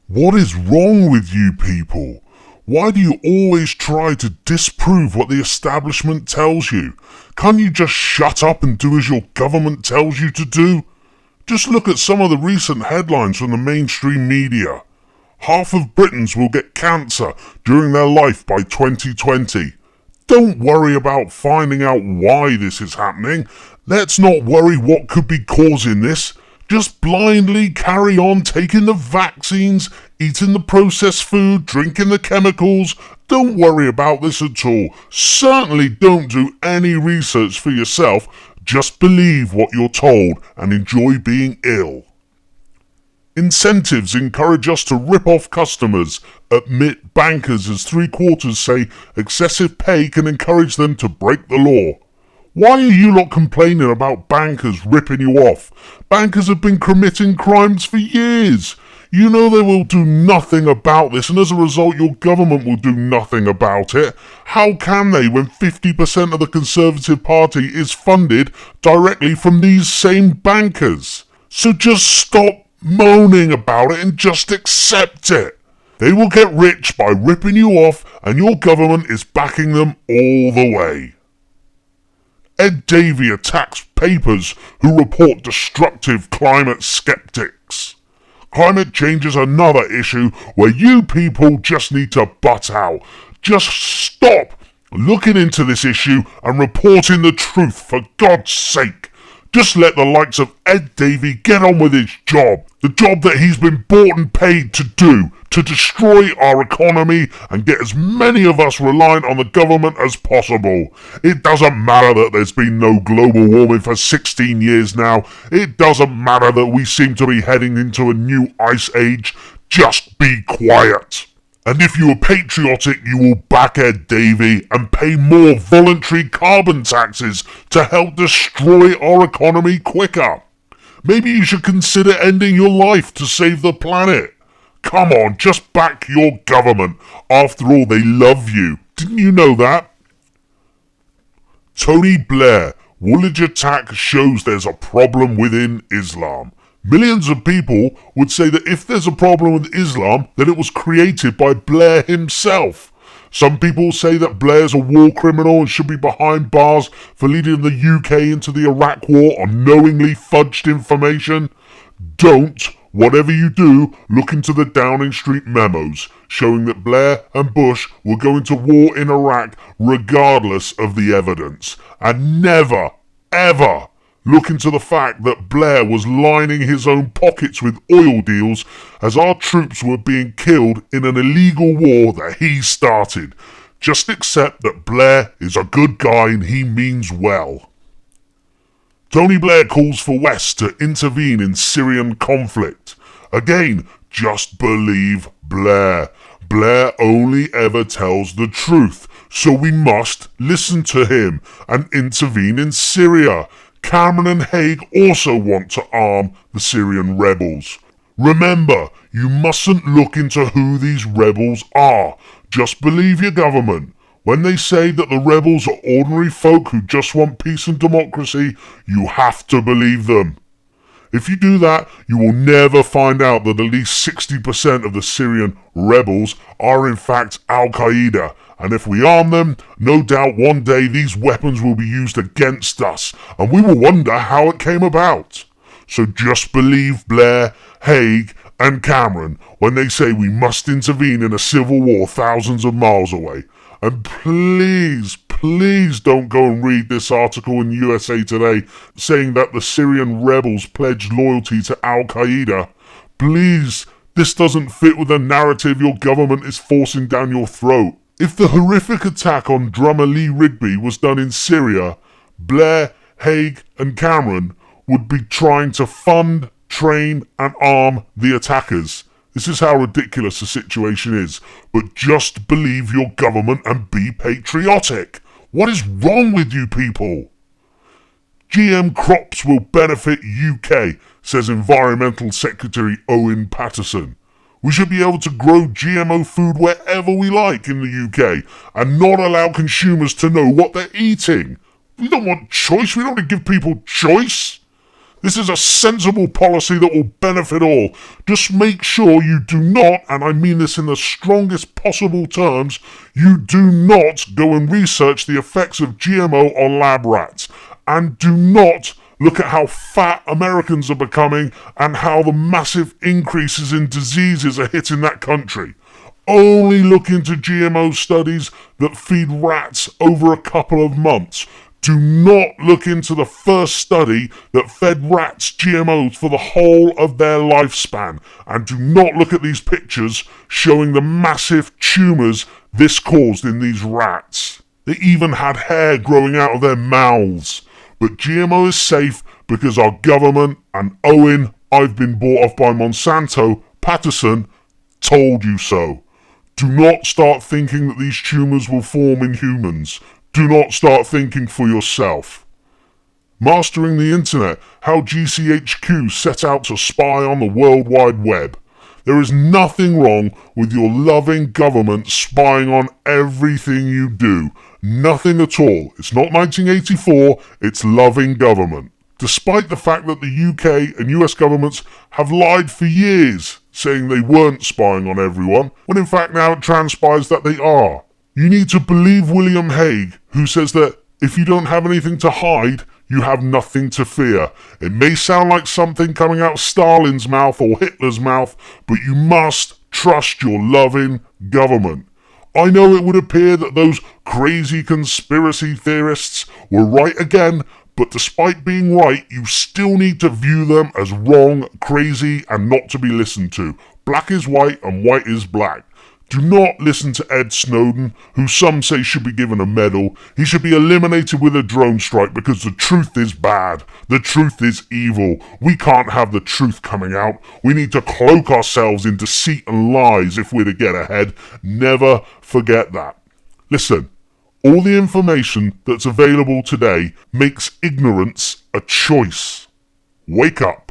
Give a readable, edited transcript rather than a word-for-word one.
What is wrong with you people? Why do you always try to disprove what the establishment tells you? Can't you just shut up and do as your government tells you to do? Just look at some of the recent headlines from the mainstream media. Half of Britons will get cancer during their life by 2020. Don't worry about finding out why this is happening. Let's not worry what could be causing this. Just blindly carry on taking the vaccines, eating the processed food, drinking the chemicals. Don't worry about this at all. Certainly don't do any research for yourself. Just believe what you're told and enjoy being ill. Incentives encourage us to rip off customers, admit bankers as 3/4 say excessive pay can encourage them to break the law. Why are you lot complaining about bankers ripping you off? Bankers have been committing crimes for years. You know they will do nothing about this, and as a result your government will do nothing about it. How can they when 50% of the Conservative Party is funded directly from these same bankers? So just stop moaning about it and just accept it. They will get rich by ripping you off, and your government is backing them all the way. Ed Davey attacks papers who report destructive climate skeptics. Climate change is another issue where you people just need to butt out. Just stop looking into this issue and reporting the truth, for God's sake. Just let the likes of Ed Davey get on with his job. The job that he's been bought and paid to do, to destroy our economy and get as many of us reliant on the government as possible. It doesn't matter that there's been no global warming for 16 years now. It doesn't matter that we seem to be heading into a new ice age. Just be quiet. And if you are patriotic, you will back Ed Davey and pay more voluntary carbon taxes to help destroy our economy quicker. Maybe you should consider ending your life to save the planet. Come on, just back your government. After all, they love you. Didn't you know that? Tony Blair. Woolwich attack shows there's a problem within Islam. Millions of people would say that if there's a problem with Islam, then it was created by Blair himself. Some people say that Blair's a war criminal and should be behind bars for leading the UK into the Iraq War on knowingly fudged information. Don't, whatever you do, look into the Downing Street memos, showing that Blair and Bush were going to war in Iraq regardless of the evidence. And never, ever look into the fact that Blair was lining his own pockets with oil deals as our troops were being killed in an illegal war that he started. Just accept that Blair is a good guy and he means well. Tony Blair calls for West to intervene in Syrian conflict. Again, just believe Blair. Blair only ever tells the truth, so we must listen to him and intervene in Syria. Cameron and Haig also want to arm the Syrian rebels. Remember, you mustn't look into who these rebels are. Just believe your government. When they say that the rebels are ordinary folk who just want peace and democracy, you have to believe them. If you do that, you will never find out that at least 60% of the Syrian rebels are in fact Al-Qaeda. And if we arm them, no doubt one day these weapons will be used against us, and we will wonder how it came about. So just believe Blair, Haig, and Cameron when they say we must intervene in a civil war thousands of miles away. And please, please don't go and read this article in USA Today saying that the Syrian rebels pledged loyalty to Al-Qaeda. Please, this doesn't fit with the narrative your government is forcing down your throat. If the horrific attack on drummer Lee Rigby was done in Syria, Blair, Haig, and Cameron would be trying to fund, train, and arm the attackers. This is how ridiculous the situation is. But just believe your government and be patriotic. What is wrong with you people? GM crops will benefit UK, says Environmental Secretary Owen Paterson. We should be able to grow GMO food wherever we like in the UK and not allow consumers to know what they're eating. We don't want choice. We don't want to give people choice. This is a sensible policy that will benefit all. Just make sure you do not, and I mean this in the strongest possible terms, you do not go and research the effects of GMO on lab rats. And do not look at how fat Americans are becoming and how the massive increases in diseases are hitting that country. Only look into GMO studies that feed rats over a couple of months. Do not look into the first study that fed rats GMOs for the whole of their lifespan. And do not look at these pictures showing the massive tumours this caused in these rats. They even had hair growing out of their mouths. But GMO is safe because our government and Owen, I've been bought off by Monsanto, Patterson, told you so. Do not start thinking that these tumours will form in humans. Do not start thinking for yourself. Mastering the internet, how GCHQ set out to spy on the World Wide Web. There is nothing wrong with your loving government spying on everything you do. Nothing at all. It's not 1984, it's loving government. Despite the fact that the UK and US governments have lied for years, saying they weren't spying on everyone, when in fact now it transpires that they are. You need to believe William Hague, who says that if you don't have anything to hide, you have nothing to fear. It may sound like something coming out of Stalin's mouth or Hitler's mouth, but you must trust your loving government. I know it would appear that those crazy conspiracy theorists were right again, but despite being right, you still need to view them as wrong, crazy, and not to be listened to. Black is white and white is black. Do not listen to Ed Snowden, who some say should be given a medal. He should be eliminated with a drone strike because the truth is bad. The truth is evil. We can't have the truth coming out. We need to cloak ourselves in deceit and lies if we're to get ahead. Never forget that. Listen, all the information that's available today makes ignorance a choice. Wake up.